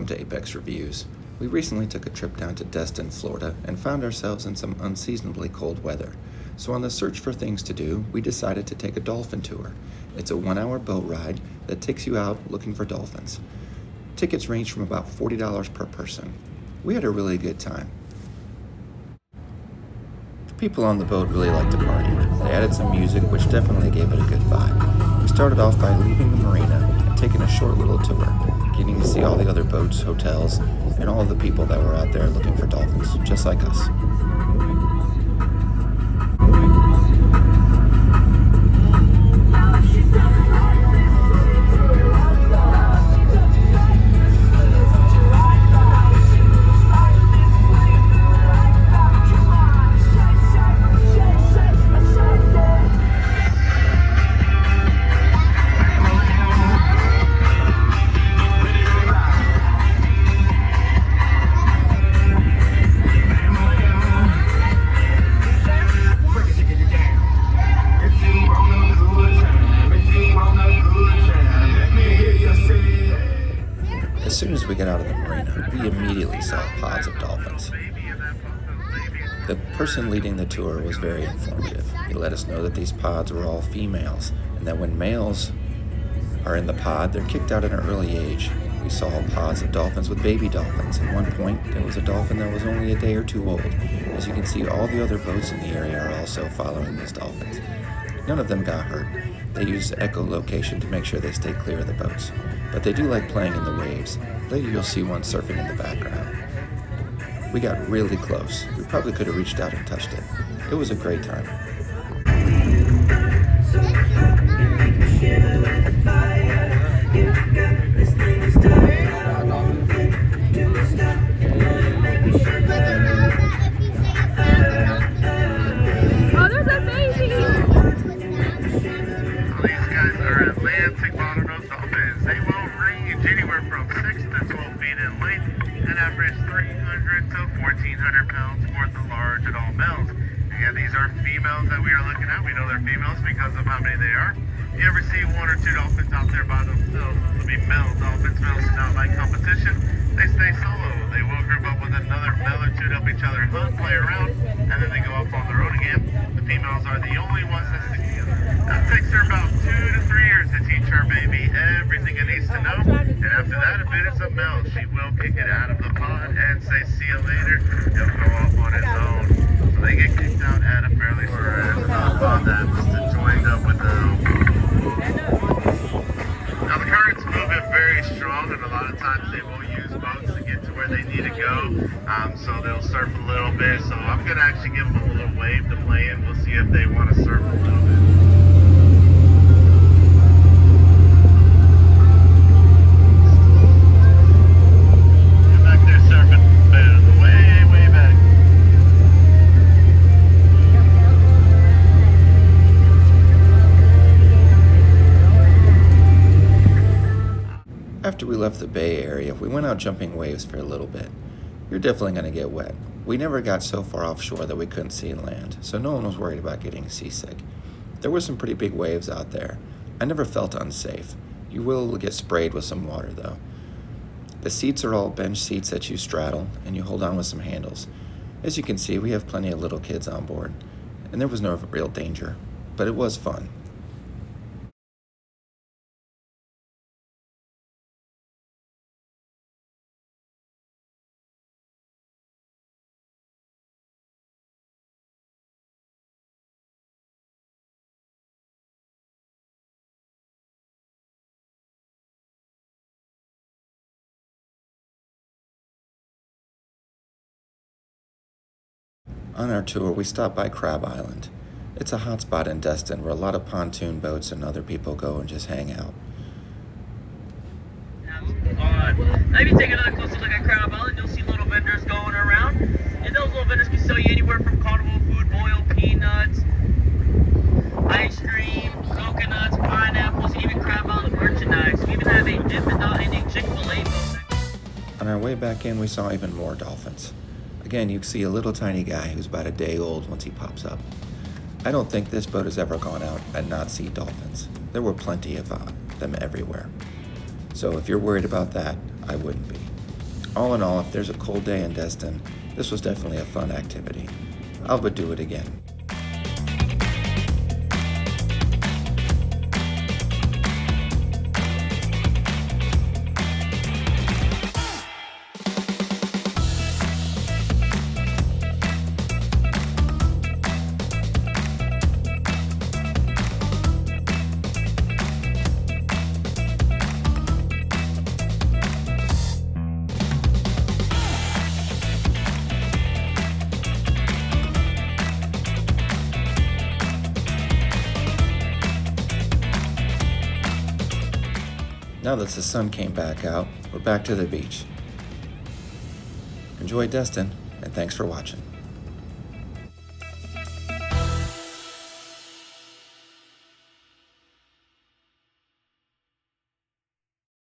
Welcome to Apex Reviews. We recently took a trip down to Destin, Florida, and found ourselves in some unseasonably cold weather. So on the search for things to do, we decided to take a dolphin tour. It's a 1-hour boat ride that takes you out looking for dolphins. Tickets range from about $40 per person. We had a really good time. The people on the boat really liked to party. They added some music, which definitely gave it a good vibe. We started off by leaving the marina and taking a short little tour, getting to see all the other boats, hotels, and all of the people that were out there looking for dolphins, just like us. As soon as we got out of the marina, we immediately saw pods of dolphins. The person leading the tour was very informative. He let us know that these pods were all females, and that when males are in the pod, they're kicked out at an early age. We saw pods of dolphins with baby dolphins. At one point, there was a dolphin that was only a day or two old. As you can see, all the other boats in the area are also following these dolphins. None of them got hurt. They use echolocation to make sure they stay clear of the boats. But they do like playing in the waves. Later you'll see one surfing in the background. We got really close. We probably could have reached out and touched it. It was a great time. Oh, there's a baby! These guys are Atlantic bottlenose dolphins. They will range anywhere from 6 to 12 feet in length and average 300 to 1,400 pounds for the large adult males. Again, these are females that we are looking at. We know they're females because of how many they are. If you ever see 1 or 2 dolphins out there by themselves, it'll be male dolphins. Males do not like competition. They stay solo. They will group up with another male or 2 to help each other hunt, play around, and then they go off on their own again. The females are the only ones that stick together. That takes her about 2 to 3 years to teach her baby everything it needs to know. And after that, if it is a male, she will kick it out of the pod and say, "See you later." He'll go off on his own. So they get kicked out at a fairly short pod that's joined up with them. Now the current's moving very strong, and a lot of times they will use boats to get to where they need to go. So they'll surf a little bit. So I'm gonna actually give them a little wave to play in. We'll see if they want to surf a little bit. Get back there surfing, man. Way back. After we left the Bay Area, we went out jumping waves for a little bit. You're definitely going to get wet. We never got so far offshore that we couldn't see land, so no one was worried about getting seasick. There were some pretty big waves out there. I never felt unsafe. You will get sprayed with some water though. The seats are all bench seats that you straddle, and you hold on with some handles. As you can see, we have plenty of little kids on board, and there was no real danger, but it was fun. On our tour, we stopped by Crab Island. It's a hot spot in Destin where a lot of pontoon boats and other people go and just hang out. Now if you take another closer look at Crab Island, you'll see little vendors going around. And those little vendors can sell you anywhere from carnival food, boiled peanuts, ice cream, coconuts, pineapples, even Crab Island merchandise. We even have a Dippin' Dot and a Chick-fil-A boat. On our way back in, we saw even more dolphins. Again, you can see a little tiny guy who's about a day old once he pops up. I don't think this boat has ever gone out and not seen dolphins. There were plenty of them everywhere. So if you're worried about that, I wouldn't be. All in all, if there's a cold day in Destin, this was definitely a fun activity. I would do it again. Now that the sun came back out, we're back to the beach. Enjoy Destin, and thanks for watching.